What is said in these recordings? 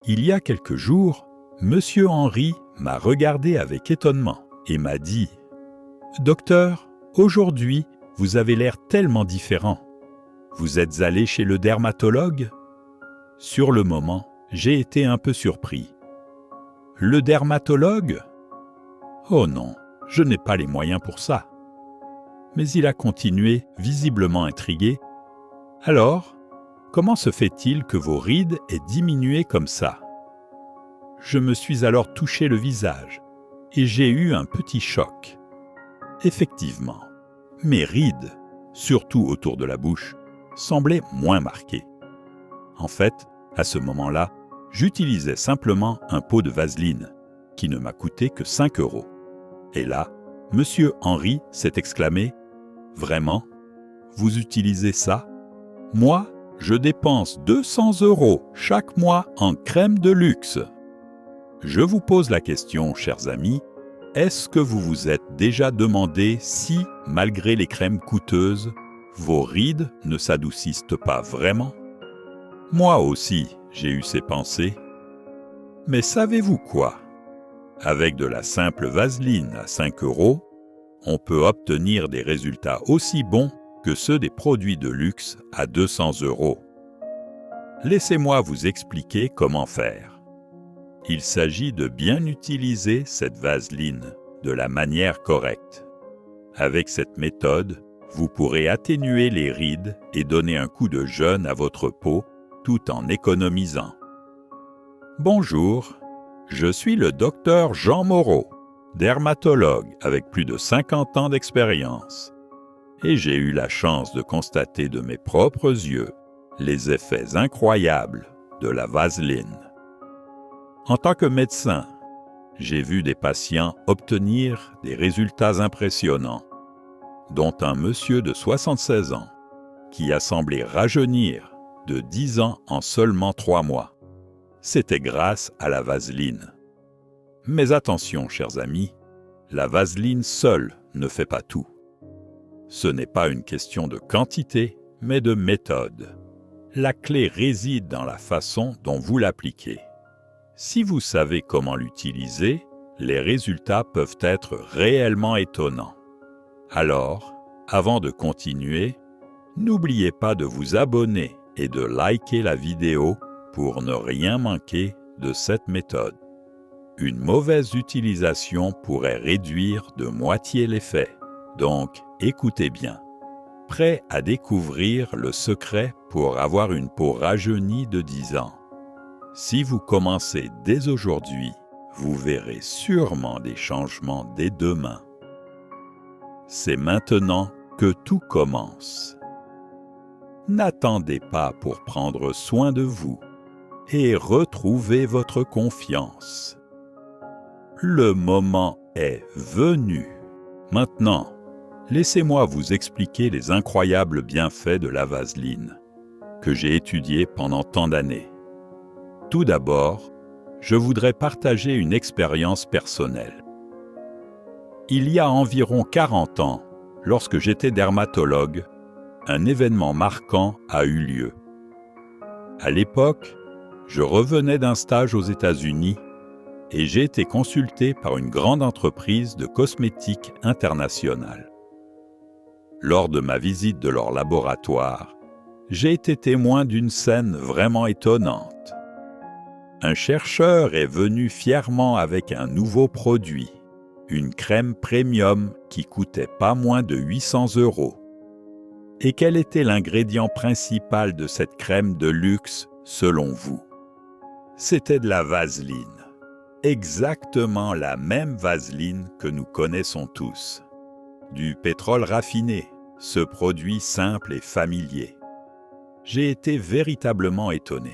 Il y a quelques jours, Monsieur Henry m'a regardé avec étonnement et m'a dit « Docteur, aujourd'hui, vous avez l'air tellement différent. Vous êtes allé chez le dermatologue ?» Sur le moment, j'ai été un peu surpris. « Le dermatologue ? Oh non, je n'ai pas les moyens pour ça. » Mais il a continué, visiblement intrigué. « Alors, comment se fait-il que vos rides aient diminué comme ça ?» Je me suis alors touché le visage et j'ai eu un petit choc. Effectivement, mes rides, surtout autour de la bouche, semblaient moins marquées. En fait, à ce moment-là, j'utilisais simplement un pot de vaseline qui ne m'a coûté que 5 €. Et là, Monsieur Henry s'est exclamé « Vraiment ? Vous utilisez ça ? Moi, je dépense 200 € chaque mois en crème de luxe. » Je vous pose la question, chers amis, est-ce que vous vous êtes déjà demandé si, malgré les crèmes coûteuses, vos rides ne s'adoucissent pas vraiment ? Moi aussi, j'ai eu ces pensées. Mais savez-vous quoi ? Avec de la simple vaseline à 5 €, on peut obtenir des résultats aussi bons que ceux des produits de luxe à 200 €. Laissez-moi vous expliquer comment faire. Il s'agit de bien utiliser cette vaseline de la manière correcte. Avec cette méthode, vous pourrez atténuer les rides et donner un coup de jeune à votre peau tout en économisant. Bonjour, je suis le docteur Jean Moreau, dermatologue avec plus de 50 ans d'expérience. Et j'ai eu la chance de constater de mes propres yeux les effets incroyables de la vaseline. En tant que médecin, j'ai vu des patients obtenir des résultats impressionnants, dont un monsieur de 76 ans qui a semblé rajeunir de 10 ans en seulement 3 mois. C'était grâce à la vaseline. Mais attention, chers amis, la vaseline seule ne fait pas tout. Ce n'est pas une question de quantité, mais de méthode. La clé réside dans la façon dont vous l'appliquez. Si vous savez comment l'utiliser, les résultats peuvent être réellement étonnants. Alors, avant de continuer, n'oubliez pas de vous abonner et de liker la vidéo pour ne rien manquer de cette méthode. Une mauvaise utilisation pourrait réduire de moitié l'effet, donc écoutez bien. Prêt à découvrir le secret pour avoir une peau rajeunie de 10 ans? Si vous commencez dès aujourd'hui, vous verrez sûrement des changements dès demain. C'est maintenant que tout commence. N'attendez pas pour prendre soin de vous et retrouver votre confiance. Le moment est venu. Maintenant, laissez-moi vous expliquer les incroyables bienfaits de la vaseline, que j'ai étudié pendant tant d'années. Tout d'abord, je voudrais partager une expérience personnelle. Il y a environ 40 ans, lorsque j'étais dermatologue, un événement marquant a eu lieu. À l'époque, je revenais d'un stage aux États-Unis et j'ai été consulté par une grande entreprise de cosmétiques internationale. Lors de ma visite de leur laboratoire, j'ai été témoin d'une scène vraiment étonnante. Un chercheur est venu fièrement avec un nouveau produit, une crème premium qui coûtait pas moins de 800 €. Et quel était l'ingrédient principal de cette crème de luxe, selon vous? C'était de la vaseline. Exactement la même vaseline que nous connaissons tous. Du pétrole raffiné, ce produit simple et familier. J'ai été véritablement étonné.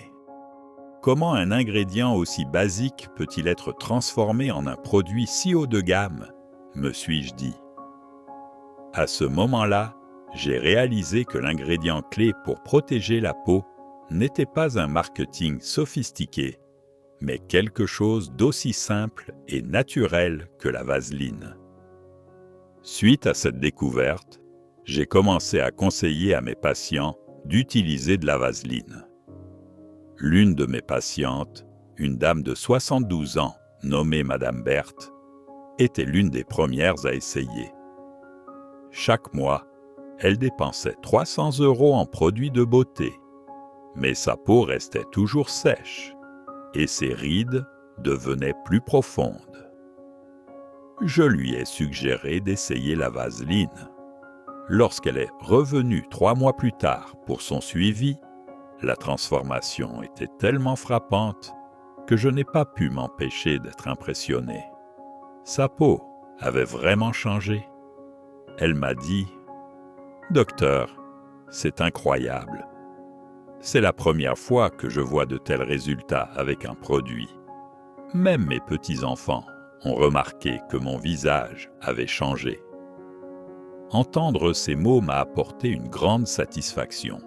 Comment un ingrédient aussi basique peut-il être transformé en un produit si haut de gamme, me suis-je dit. À ce moment-là, j'ai réalisé que l'ingrédient clé pour protéger la peau n'était pas un marketing sophistiqué, mais quelque chose d'aussi simple et naturel que la vaseline. Suite à cette découverte, j'ai commencé à conseiller à mes patients d'utiliser de la vaseline. L'une de mes patientes une dame de 72 ans, nommée Madame Berthe, était l'une des premières à essayer. Chaque mois, elle dépensait 300 € en produits de beauté, mais sa peau restait toujours sèche et ses rides devenaient plus profondes. Je lui ai suggéré d'essayer la vaseline. Lorsqu'elle est revenue 3 mois plus tard pour son suivi, la transformation était tellement frappante que je n'ai pas pu m'empêcher d'être impressionné. Sa peau avait vraiment changé. Elle m'a dit « Docteur, c'est incroyable. C'est la première fois que je vois de tels résultats avec un produit. Même mes petits-enfants ont remarqué que mon visage avait changé. » Entendre ces mots m'a apporté une grande satisfaction.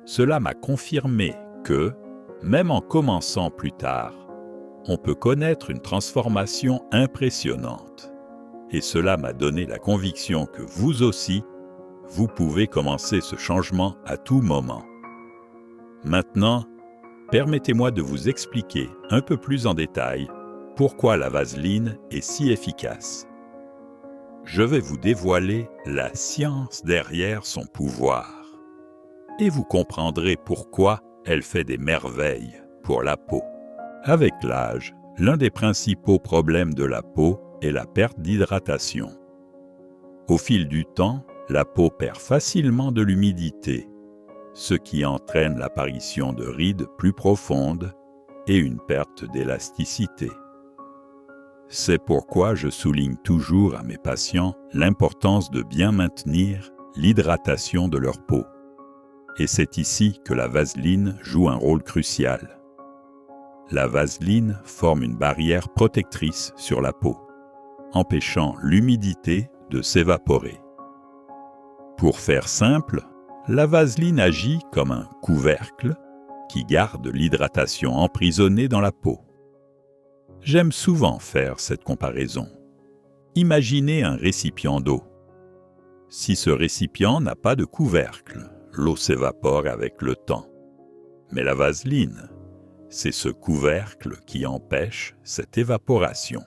Cela m'a confirmé que, même en commençant plus tard, on peut connaître une transformation impressionnante. Et cela m'a donné la conviction que vous aussi, vous pouvez commencer ce changement à tout moment. Maintenant, permettez-moi de vous expliquer un peu plus en détail pourquoi la vaseline est si efficace. Je vais vous dévoiler la science derrière son pouvoir. Et vous comprendrez pourquoi elle fait des merveilles pour la peau. Avec l'âge, l'un des principaux problèmes de la peau est la perte d'hydratation. Au fil du temps, la peau perd facilement de l'humidité, ce qui entraîne l'apparition de rides plus profondes et une perte d'élasticité. C'est pourquoi je souligne toujours à mes patients l'importance de bien maintenir l'hydratation de leur peau. Et c'est ici que la vaseline joue un rôle crucial. La vaseline forme une barrière protectrice sur la peau, empêchant l'humidité de s'évaporer. Pour faire simple, la vaseline agit comme un couvercle qui garde l'hydratation emprisonnée dans la peau. J'aime souvent faire cette comparaison. Imaginez un récipient d'eau. Si ce récipient n'a pas de couvercle, l'eau s'évapore avec le temps. Mais la vaseline, c'est ce couvercle qui empêche cette évaporation.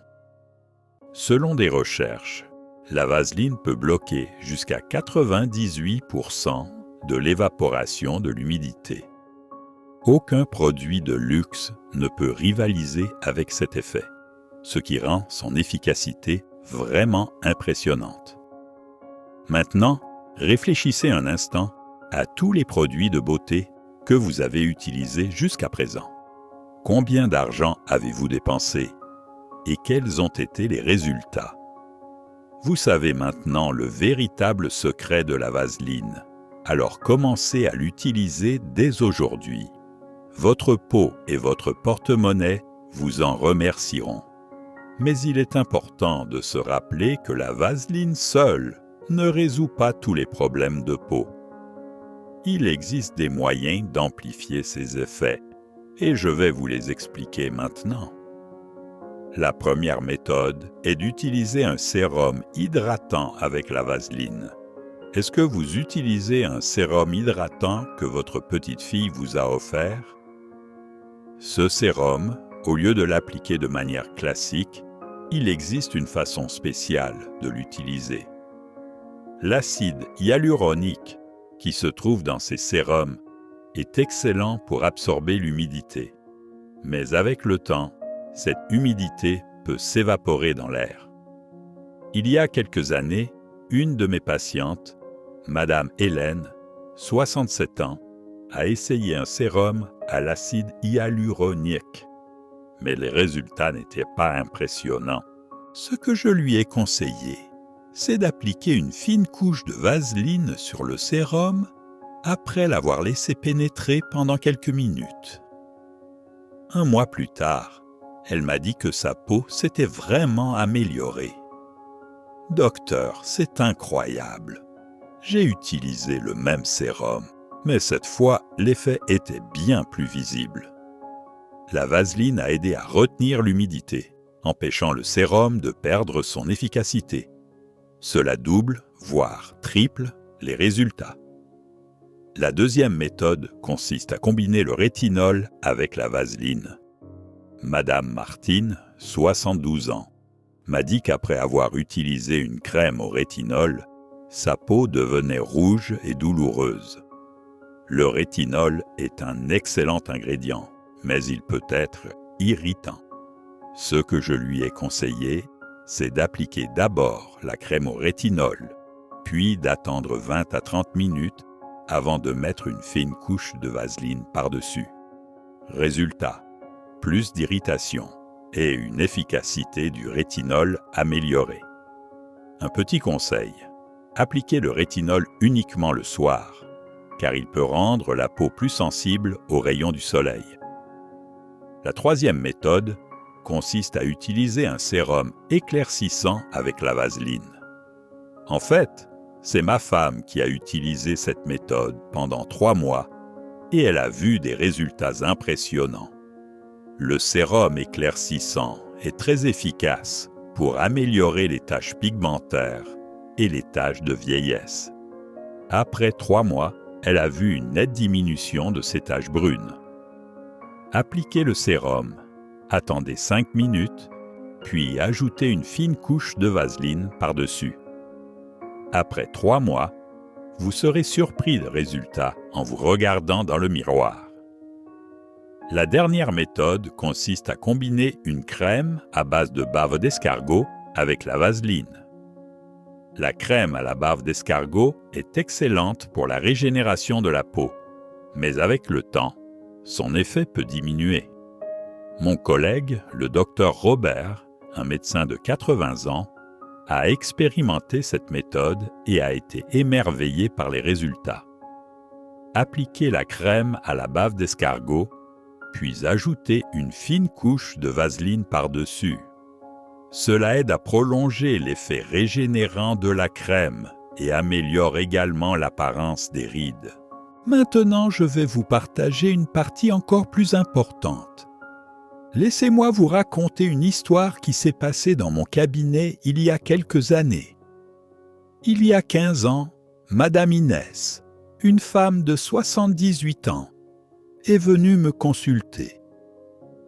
Selon des recherches, la vaseline peut bloquer jusqu'à 98% de l'évaporation de l'humidité. Aucun produit de luxe ne peut rivaliser avec cet effet, ce qui rend son efficacité vraiment impressionnante. Maintenant, réfléchissez un instant à tous les produits de beauté que vous avez utilisés jusqu'à présent. Combien d'argent avez-vous dépensé et quels ont été les résultats? Vous savez maintenant le véritable secret de la vaseline, alors commencez à l'utiliser dès aujourd'hui. Votre peau et votre porte-monnaie vous en remercieront. Mais il est important de se rappeler que la vaseline seule ne résout pas tous les problèmes de peau. Il existe des moyens d'amplifier ces effets, et je vais vous les expliquer maintenant. La première méthode est d'utiliser un sérum hydratant avec la vaseline. Est-ce que vous utilisez un sérum hydratant que votre petite fille vous a offert? Ce sérum, au lieu de l'appliquer de manière classique, il existe une façon spéciale de l'utiliser. L'acide hyaluronique qui se trouve dans ces sérums est excellent pour absorber l'humidité. Mais avec le temps, cette humidité peut s'évaporer dans l'air. Il y a quelques années, une de mes patientes, Madame Hélène, 67 ans, a essayé un sérum à l'acide hyaluronique. Mais les résultats n'étaient pas impressionnants. Ce que je lui ai conseillé, c'est d'appliquer une fine couche de vaseline sur le sérum après l'avoir laissé pénétrer pendant quelques minutes. Un mois plus tard, elle m'a dit que sa peau s'était vraiment améliorée. « Docteur, c'est incroyable. J'ai utilisé le même sérum, mais cette fois, l'effet était bien plus visible. La vaseline a aidé à retenir l'humidité, empêchant le sérum de perdre son efficacité. Cela double, voire triple, les résultats. La deuxième méthode consiste à combiner le rétinol avec la vaseline. Madame Martine, 72 ans, m'a dit qu'après avoir utilisé une crème au rétinol, sa peau devenait rouge et douloureuse. Le rétinol est un excellent ingrédient, mais il peut être irritant. Ce que je lui ai conseillé, c'est d'appliquer d'abord la crème au rétinol, puis d'attendre 20 à 30 minutes avant de mettre une fine couche de vaseline par-dessus. Résultat, plus d'irritation et une efficacité du rétinol améliorée. Un petit conseil, appliquez le rétinol uniquement le soir, car il peut rendre la peau plus sensible aux rayons du soleil. La troisième méthode consiste à utiliser un sérum éclaircissant avec la vaseline. En fait, c'est ma femme qui a utilisé cette méthode pendant 3 mois et elle a vu des résultats impressionnants. Le sérum éclaircissant est très efficace pour améliorer les taches pigmentaires et les taches de vieillesse. Après 3 mois, elle a vu une nette diminution de ses taches brunes. Appliquez le sérum, attendez 5 minutes, puis ajoutez une fine couche de vaseline par-dessus. Après 3 mois, vous serez surpris des résultats en vous regardant dans le miroir. La dernière méthode consiste à combiner une crème à base de bave d'escargot avec la vaseline. La crème à la bave d'escargot est excellente pour la régénération de la peau, mais avec le temps, son effet peut diminuer. Mon collègue, le docteur Robert, un médecin de 80 ans, a expérimenté cette méthode et a été émerveillé par les résultats. Appliquez la crème à la bave d'escargot, puis ajoutez une fine couche de vaseline par-dessus. Cela aide à prolonger l'effet régénérant de la crème et améliore également l'apparence des rides. Maintenant, je vais vous partager une partie encore plus importante. Laissez-moi vous raconter une histoire qui s'est passée dans mon cabinet il y a quelques années. Il y a 15 ans, Madame Inès, une femme de 78 ans, est venue me consulter.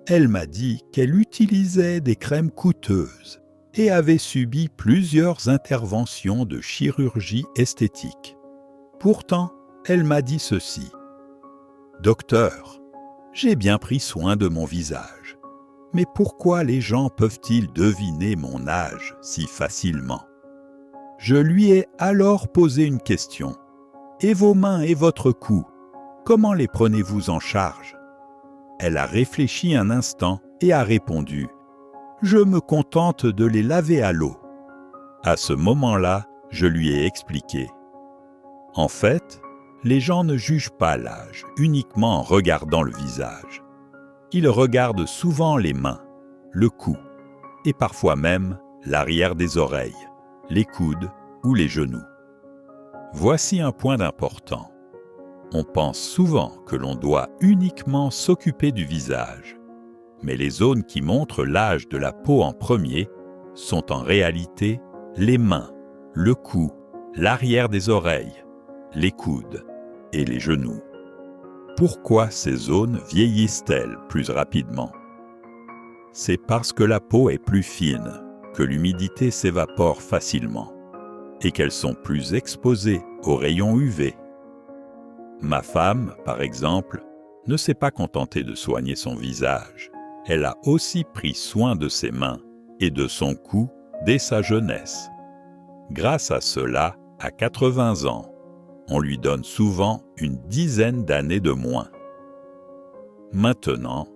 Elle m'a dit qu'elle utilisait des crèmes coûteuses et avait subi plusieurs interventions de chirurgie esthétique. Pourtant, elle m'a dit ceci. « Docteur, j'ai bien pris soin de mon visage. Mais pourquoi les gens peuvent-ils deviner mon âge si facilement ?» Je lui ai alors posé une question. « Et vos mains et votre cou, comment les prenez-vous en charge ?» Elle a réfléchi un instant et a répondu « Je me contente de les laver à l'eau. » À ce moment-là, je lui ai expliqué. En fait, les gens ne jugent pas l'âge uniquement en regardant le visage. Ils regardent souvent les mains, le cou et parfois même l'arrière des oreilles, les coudes ou les genoux. Voici un point important. On pense souvent que l'on doit uniquement s'occuper du visage, mais les zones qui montrent l'âge de la peau en premier sont en réalité les mains, le cou, l'arrière des oreilles, les coudes et les genoux. Pourquoi ces zones vieillissent-elles plus rapidement ? C'est parce que la peau est plus fine, que l'humidité s'évapore facilement et qu'elles sont plus exposées aux rayons UV. Ma femme, par exemple, ne s'est pas contentée de soigner son visage. Elle a aussi pris soin de ses mains et de son cou dès sa jeunesse. Grâce à cela, à 80 ans, on lui donne souvent une dizaine d'années de moins. Maintenant,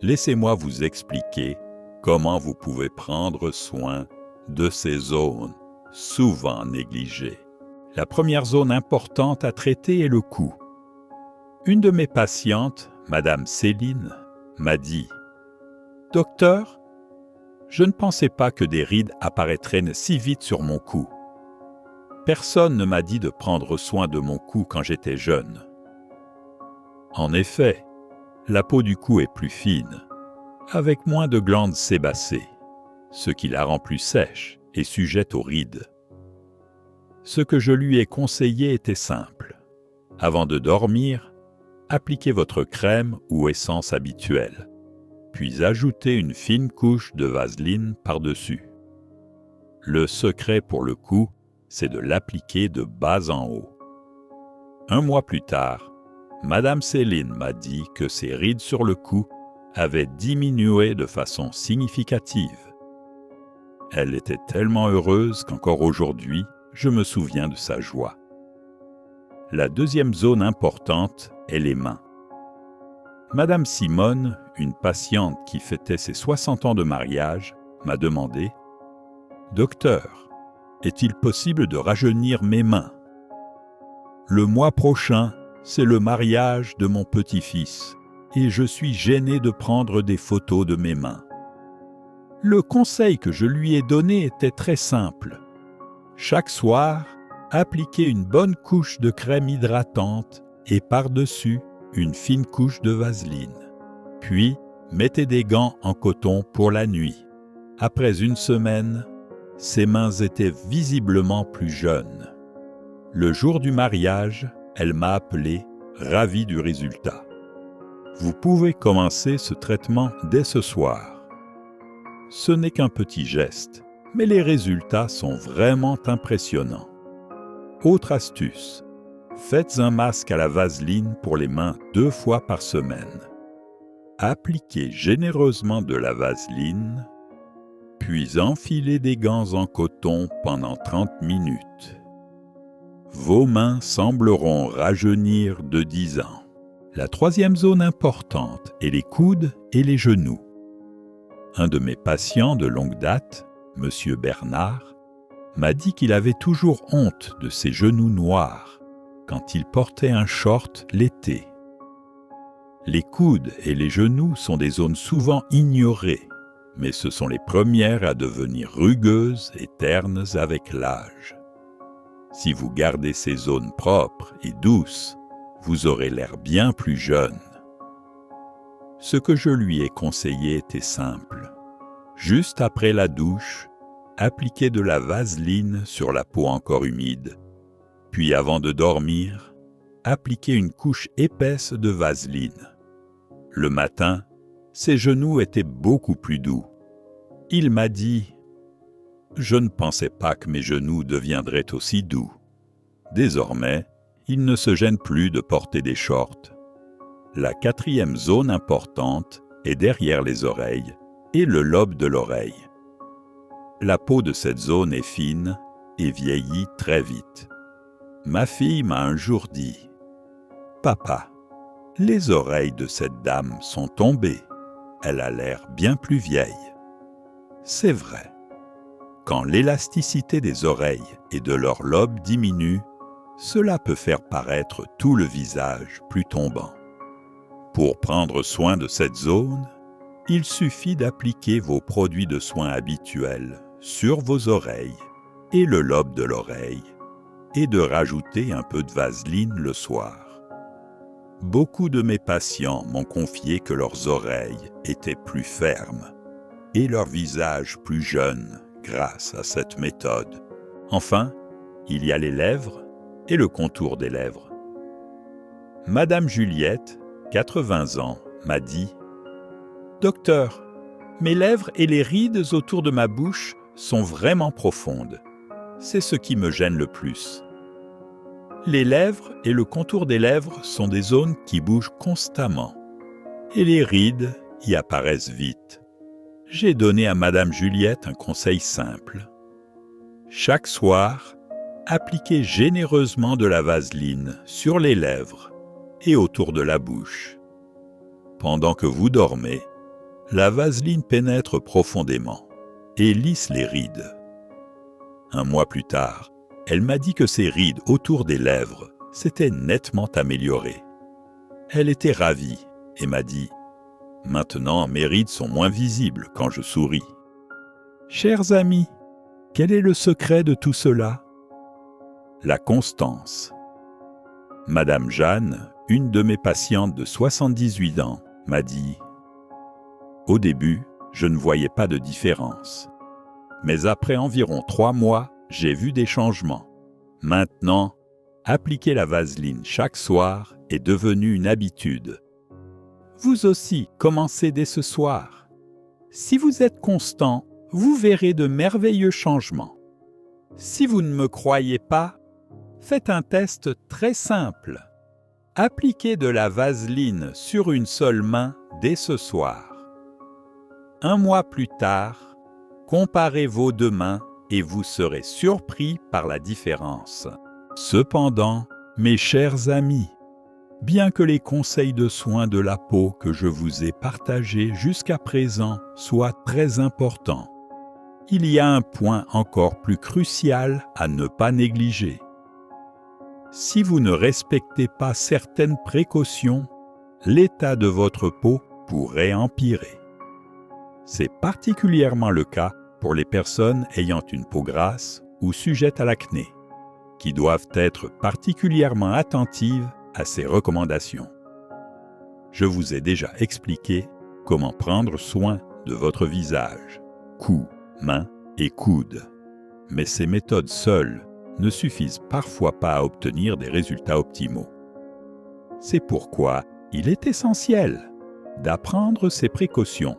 laissez-moi vous expliquer comment vous pouvez prendre soin de ces zones souvent négligées. La première zone importante à traiter est le cou. Une de mes patientes, Madame Céline, m'a dit « Docteur, je ne pensais pas que des rides apparaîtraient si vite sur mon cou. Personne ne m'a dit de prendre soin de mon cou quand j'étais jeune. » En effet, la peau du cou est plus fine, avec moins de glandes sébacées, ce qui la rend plus sèche et sujette aux rides. Ce que je lui ai conseillé était simple. Avant de dormir, appliquez votre crème ou essence habituelle. puis ajoutez une fine couche de vaseline par-dessus. Le secret pour le cou, c'est de l'appliquer de bas en haut. Un mois plus tard, Madame Céline m'a dit que ses rides sur le cou avaient diminué de façon significative. Elle était tellement heureuse qu'encore aujourd'hui, je me souviens de sa joie. La deuxième zone importante est les mains. Madame Simone, une patiente qui fêtait ses 60 ans de mariage, m'a demandé « Docteur, est-il possible de rajeunir mes mains ? Le mois prochain, c'est le mariage de mon petit-fils et je suis gêné de prendre des photos de mes mains. » Le conseil que je lui ai donné était très simple. Chaque soir, appliquez une bonne couche de crème hydratante et par-dessus une fine couche de vaseline. Puis, mettez des gants en coton pour la nuit. Après une semaine, ses mains étaient visiblement plus jeunes. Le jour du mariage, elle m'a appelé, ravie du résultat. Vous pouvez commencer ce traitement dès ce soir. Ce n'est qu'un petit geste, mais les résultats sont vraiment impressionnants. Autre astuce, faites un masque à la vaseline pour les mains 2 fois par semaine. Appliquez généreusement de la vaseline, puis enfilez des gants en coton pendant 30 minutes. Vos mains sembleront rajeunir de 10 ans. La troisième zone importante est les coudes et les genoux. Un de mes patients de longue date, M. Bernard, m'a dit qu'il avait toujours honte de ses genoux noirs quand il portait un short l'été. Les coudes et les genoux sont des zones souvent ignorées, mais ce sont les premières à devenir rugueuses et ternes avec l'âge. Si vous gardez ces zones propres et douces, vous aurez l'air bien plus jeune. Ce que je lui ai conseillé était simple. Juste après la douche, appliquez de la vaseline sur la peau encore humide. Puis avant de dormir, appliquez une couche épaisse de vaseline. Le matin, ses genoux étaient beaucoup plus doux. Il m'a dit « Je ne pensais pas que mes genoux deviendraient aussi doux. » Désormais, il ne se gêne plus de porter des shorts. La quatrième zone importante est derrière les oreilles et le lobe de l'oreille. La peau de cette zone est fine et vieillit très vite. Ma fille m'a un jour dit « Papa, les oreilles de cette dame sont tombées. Elle a l'air bien plus vieille. » C'est vrai. Quand l'élasticité des oreilles et de leur lobe diminue, cela peut faire paraître tout le visage plus tombant. Pour prendre soin de cette zone, il suffit d'appliquer vos produits de soins habituels sur vos oreilles et le lobe de l'oreille et de rajouter un peu de vaseline le soir. Beaucoup de mes patients m'ont confié que leurs oreilles étaient plus fermes et leur visage plus jeune grâce à cette méthode. Enfin, il y a les lèvres et le contour des lèvres. Madame Juliette, 80 ans, m'a dit « Docteur, mes lèvres et les rides autour de ma bouche sont vraiment profondes. C'est ce qui me gêne le plus. Les lèvres et le contour des lèvres sont des zones qui bougent constamment, et les rides y apparaissent vite. J'ai donné à Madame Juliette un conseil simple. Chaque soir, appliquez généreusement de la vaseline sur les lèvres et autour de la bouche. Pendant que vous dormez, la vaseline pénètre profondément et lisse les rides. Un mois plus tard, elle m'a dit que ses rides autour des lèvres s'étaient nettement améliorées. Elle était ravie et m'a dit « Maintenant, mes rides sont moins visibles quand je souris. » Chers amis, quel est le secret de tout cela ? La constance. Madame Jeanne, une de mes patientes de 78 ans, m'a dit « Au début, je ne voyais pas de différence. Mais après environ 3 mois, j'ai vu des changements. Maintenant, appliquer la vaseline chaque soir est devenu une habitude. vous aussi, commencez dès ce soir. Si vous êtes constant, vous verrez de merveilleux changements. Si vous ne me croyez pas, faites un test très simple. Appliquez de la vaseline sur une seule main dès ce soir. Un mois plus tard, comparez vos deux mains et vous serez surpris par la différence. Cependant, mes chers amis, bien que les conseils de soins de la peau que je vous ai partagés jusqu'à présent soient très importants, il y a un point encore plus crucial à ne pas négliger. Si vous ne respectez pas certaines précautions, l'état de votre peau pourrait empirer. C'est particulièrement le cas pour les personnes ayant une peau grasse ou sujettes à l'acné, qui doivent être particulièrement attentives à ces recommandations. Je vous ai déjà expliqué comment prendre soin de votre visage, cou, mains et coudes. Mais ces méthodes seules ne suffisent parfois pas à obtenir des résultats optimaux. C'est pourquoi il est essentiel d'apprendre ces précautions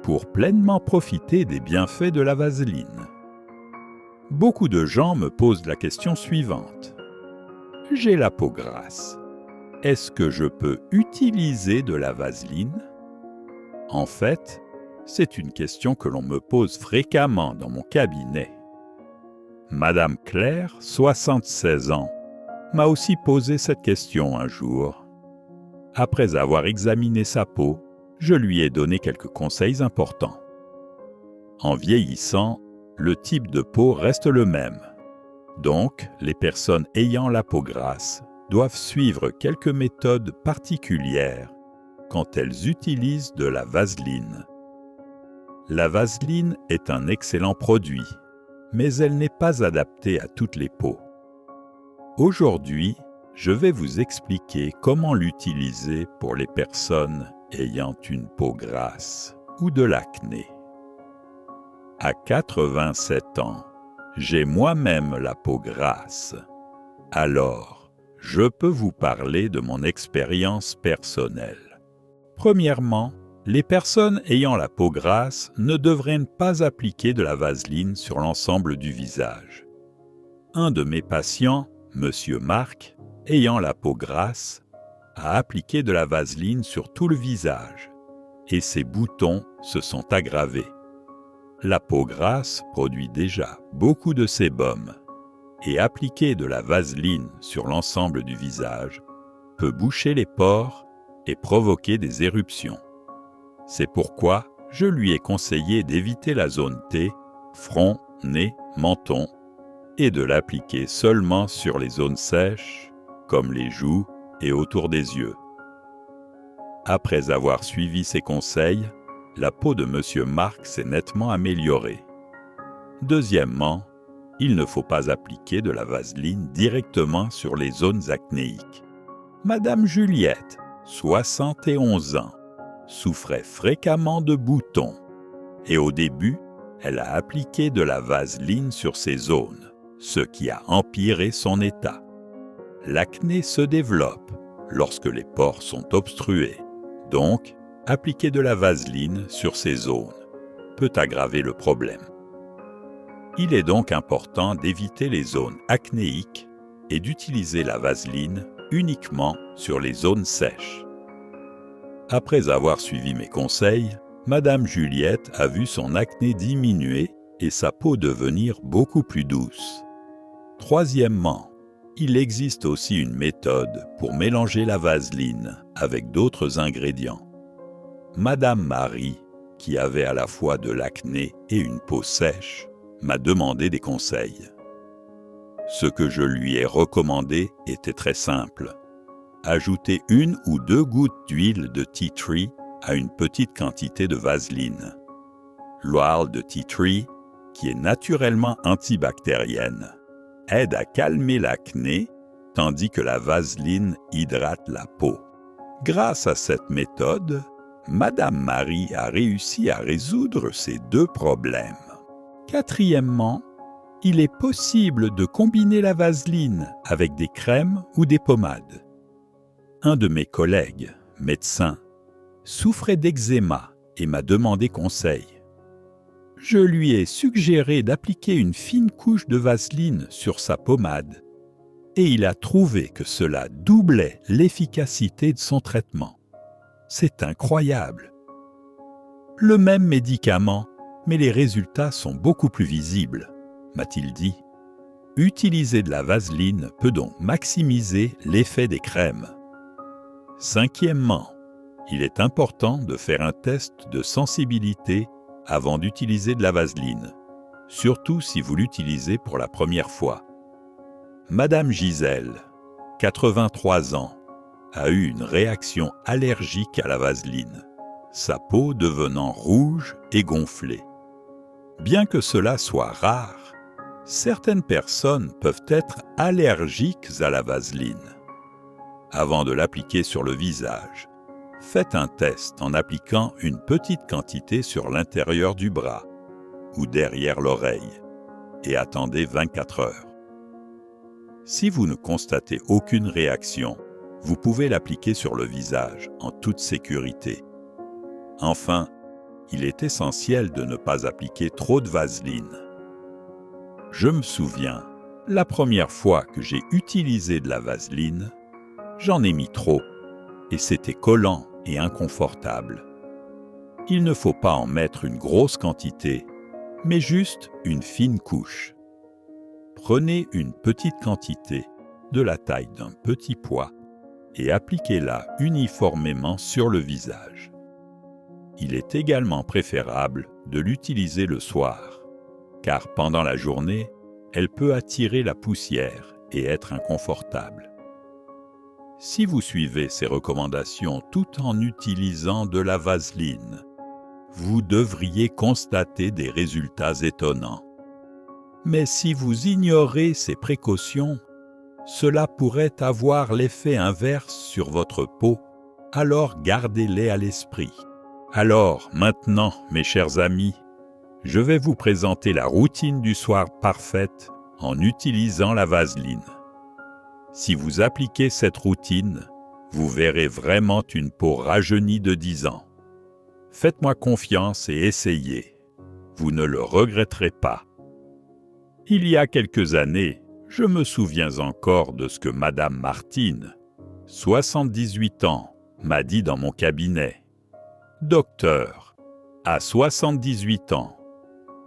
pour pleinement profiter des bienfaits de la vaseline. Beaucoup de gens me posent la question suivante. J'ai la peau grasse. Est-ce que je peux utiliser de la vaseline? En fait, c'est une question que l'on me pose fréquemment dans mon cabinet. Madame Claire, 76 ans, m'a aussi posé cette question un jour. Après avoir examiné sa peau, je lui ai donné quelques conseils importants. En vieillissant, le type de peau reste le même. Donc, les personnes ayant la peau grasse doivent suivre quelques méthodes particulières quand elles utilisent de la vaseline. La vaseline est un excellent produit, mais elle n'est pas adaptée à toutes les peaux. Aujourd'hui, je vais vous expliquer comment l'utiliser pour les personnes ayant une peau grasse ou de l'acné. À 87 ans, j'ai moi-même la peau grasse. Alors, je peux vous parler de mon expérience personnelle. Premièrement, les personnes ayant la peau grasse ne devraient pas appliquer de la vaseline sur l'ensemble du visage. Un de mes patients, Monsieur Marc, ayant la peau grasse, a appliqué de la vaseline sur tout le visage et ses boutons se sont aggravés. La peau grasse produit déjà beaucoup de sébum et appliquer de la vaseline sur l'ensemble du visage peut boucher les pores et provoquer des éruptions. C'est pourquoi je lui ai conseillé d'éviter la zone T, front, nez, menton, et de l'appliquer seulement sur les zones sèches, comme les joues et autour des yeux. Après avoir suivi ces conseils, la peau de Monsieur Marc s'est nettement améliorée. Deuxièmement, il ne faut pas appliquer de la vaseline directement sur les zones acnéiques. Madame Juliette, 71 ans, souffrait fréquemment de boutons et au début, elle a appliqué de la vaseline sur ces zones, ce qui a empiré son état. L'acné se développe lorsque les pores sont obstrués, donc appliquer de la vaseline sur ces zones peut aggraver le problème. Il est donc important d'éviter les zones acnéiques et d'utiliser la vaseline uniquement sur les zones sèches. Après avoir suivi mes conseils, Madame Juliette a vu son acné diminuer et sa peau devenir beaucoup plus douce. Troisièmement, il existe aussi une méthode pour mélanger la vaseline avec d'autres ingrédients. Madame Marie, qui avait à la fois de l'acné et une peau sèche, m'a demandé des conseils. Ce que je lui ai recommandé était très simple. Ajouter 1 ou 2 gouttes d'huile de tea tree à une petite quantité de vaseline. L'huile de tea tree, qui est naturellement antibactérienne, aide à calmer l'acné, tandis que la vaseline hydrate la peau. Grâce à cette méthode, Madame Marie a réussi à résoudre ces deux problèmes. Quatrièmement, il est possible de combiner la vaseline avec des crèmes ou des pommades. Un de mes collègues, médecin, souffrait d'eczéma et m'a demandé conseil. Je lui ai suggéré d'appliquer une fine couche de vaseline sur sa pommade et il a trouvé que cela doublait l'efficacité de son traitement. C'est incroyable. Le même médicament, mais les résultats sont beaucoup plus visibles, m'a-t-il dit. Utiliser de la vaseline peut donc maximiser l'effet des crèmes. Cinquièmement, il est important de faire un test de sensibilité avant d'utiliser de la vaseline, surtout si vous l'utilisez pour la première fois. Madame Gisèle, 83 ans, a eu une réaction allergique à la vaseline, sa peau devenant rouge et gonflée. Bien que cela soit rare, certaines personnes peuvent être allergiques à la vaseline. Avant de l'appliquer sur le visage, faites un test en appliquant une petite quantité sur l'intérieur du bras ou derrière l'oreille et attendez 24 heures. Si vous ne constatez aucune réaction, vous pouvez l'appliquer sur le visage en toute sécurité. Enfin, il est essentiel de ne pas appliquer trop de vaseline. Je me souviens, la première fois que j'ai utilisé de la vaseline, j'en ai mis trop et c'était collant et inconfortable. Il ne faut pas en mettre une grosse quantité, mais juste une fine couche. Prenez une petite quantité, de la taille d'un petit pois, et appliquez-la uniformément sur le visage. Il est également préférable de l'utiliser le soir, car pendant la journée, elle peut attirer la poussière et être inconfortable. Si vous suivez ces recommandations tout en utilisant de la vaseline, vous devriez constater des résultats étonnants. Mais si vous ignorez ces précautions, cela pourrait avoir l'effet inverse sur votre peau, alors gardez-les à l'esprit. Alors, maintenant, mes chers amis, je vais vous présenter la routine du soir parfaite en utilisant la vaseline. Si vous appliquez cette routine, vous verrez vraiment une peau rajeunie de 10 ans. Faites-moi confiance et essayez. Vous ne le regretterez pas. Il y a quelques années, je me souviens encore de ce que Madame Martine, 78 ans, m'a dit dans mon cabinet. « Docteur, à 78 ans,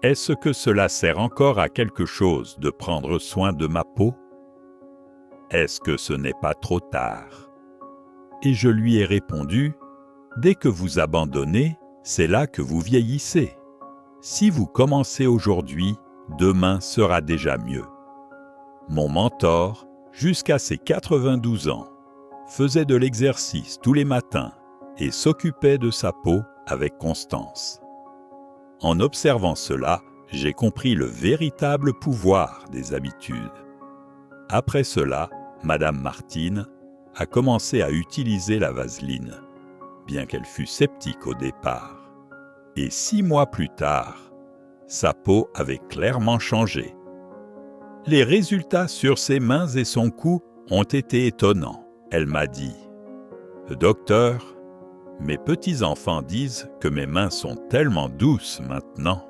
est-ce que cela sert encore à quelque chose de prendre soin de ma peau ? Est-ce que ce n'est pas trop tard ?» Et je lui ai répondu, « Dès que vous abandonnez, c'est là que vous vieillissez. Si vous commencez aujourd'hui, demain sera déjà mieux. » Mon mentor, jusqu'à ses 92 ans, faisait de l'exercice tous les matins et s'occupait de sa peau avec constance. En observant cela, j'ai compris le véritable pouvoir des habitudes. Après cela, Madame Martine a commencé à utiliser la vaseline, bien qu'elle fût sceptique au départ. Et 6 mois plus tard, sa peau avait clairement changé. Les résultats sur ses mains et son cou ont été étonnants. Elle m'a dit « Docteur, mes petits-enfants disent que mes mains sont tellement douces maintenant.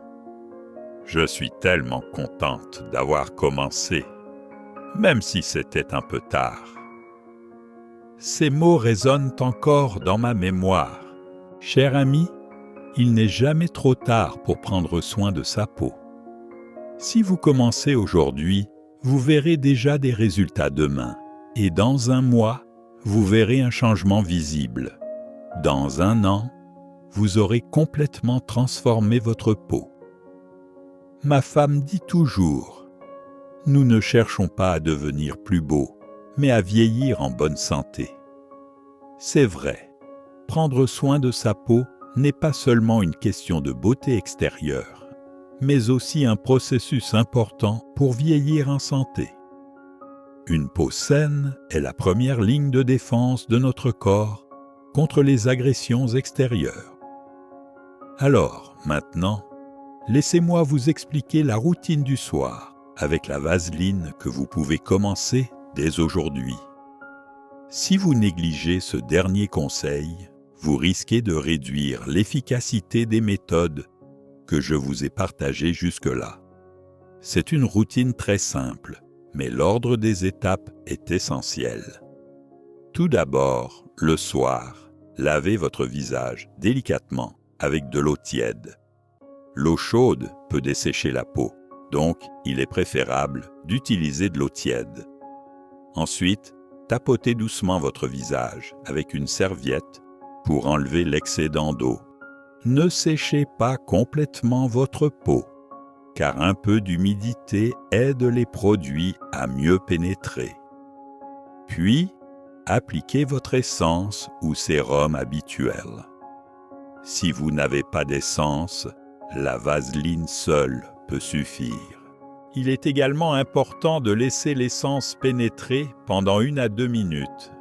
Je suis tellement contente d'avoir commencé, même si c'était un peu tard. » Ces mots résonnent encore dans ma mémoire. Cher ami, il n'est jamais trop tard pour prendre soin de sa peau. Si vous commencez aujourd'hui, vous verrez déjà des résultats demain, et dans 1 mois, vous verrez un changement visible. Dans 1 an, vous aurez complètement transformé votre peau. Ma femme dit toujours, « Nous ne cherchons pas à devenir plus beaux, mais à vieillir en bonne santé. » C'est vrai, prendre soin de sa peau n'est pas seulement une question de beauté extérieure, mais aussi un processus important pour vieillir en santé. Une peau saine est la première ligne de défense de notre corps contre les agressions extérieures. Alors, maintenant, laissez-moi vous expliquer la routine du soir avec la vaseline que vous pouvez commencer dès aujourd'hui. Si vous négligez ce dernier conseil, vous risquez de réduire l'efficacité des méthodes que je vous ai partagées jusque-là. C'est une routine très simple, mais l'ordre des étapes est essentiel. Tout d'abord, le soir, lavez votre visage délicatement avec de l'eau tiède. L'eau chaude peut dessécher la peau, donc il est préférable d'utiliser de l'eau tiède. Ensuite, tapotez doucement votre visage avec une serviette pour enlever l'excédent d'eau. Ne séchez pas complètement votre peau, car un peu d'humidité aide les produits à mieux pénétrer. Puis, appliquez votre essence ou sérum habituel. Si vous n'avez pas d'essence, la vaseline seule peut suffire. Il est également important de laisser l'essence pénétrer pendant 1 à 2 minutes.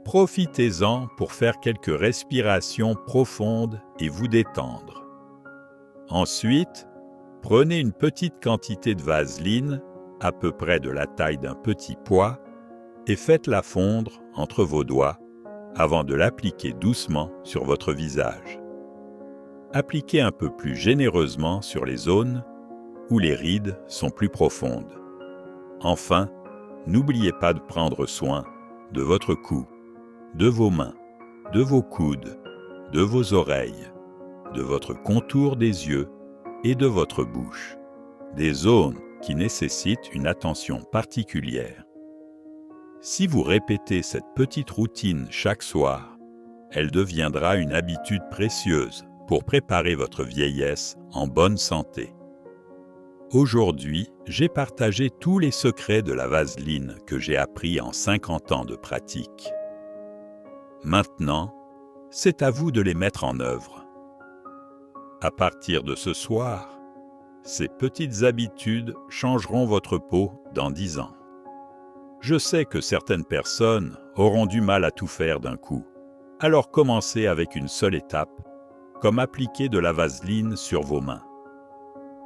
Profitez-en pour faire quelques respirations profondes et vous détendre. Ensuite, prenez une petite quantité de vaseline, à peu près de la taille d'un petit pois, et faites-la fondre entre vos doigts avant de l'appliquer doucement sur votre visage. Appliquez un peu plus généreusement sur les zones où les rides sont plus profondes. Enfin, n'oubliez pas de prendre soin de votre cou, de vos mains, de vos coudes, de vos oreilles, de votre contour des yeux et de votre bouche, des zones qui nécessitent une attention particulière. Si vous répétez cette petite routine chaque soir, elle deviendra une habitude précieuse pour préparer votre vieillesse en bonne santé. Aujourd'hui, j'ai partagé tous les secrets de la vaseline que j'ai appris en 50 ans de pratique. Maintenant, c'est à vous de les mettre en œuvre. À partir de ce soir, ces petites habitudes changeront votre peau dans 10 ans. Je sais que certaines personnes auront du mal à tout faire d'un coup, alors commencez avec une seule étape, comme appliquer de la vaseline sur vos mains.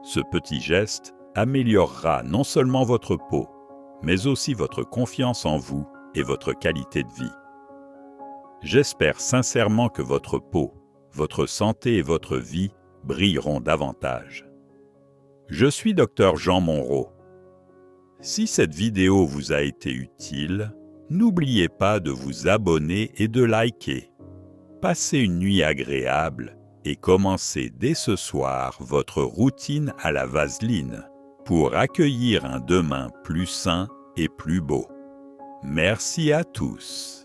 Ce petit geste améliorera non seulement votre peau, mais aussi votre confiance en vous et votre qualité de vie. J'espère sincèrement que votre peau, votre santé et votre vie brilleront davantage. Je suis Dr Jean Monroe. Si cette vidéo vous a été utile, n'oubliez pas de vous abonner et de liker. Passez une nuit agréable et commencez dès ce soir votre routine à la vaseline pour accueillir un demain plus sain et plus beau. Merci à tous.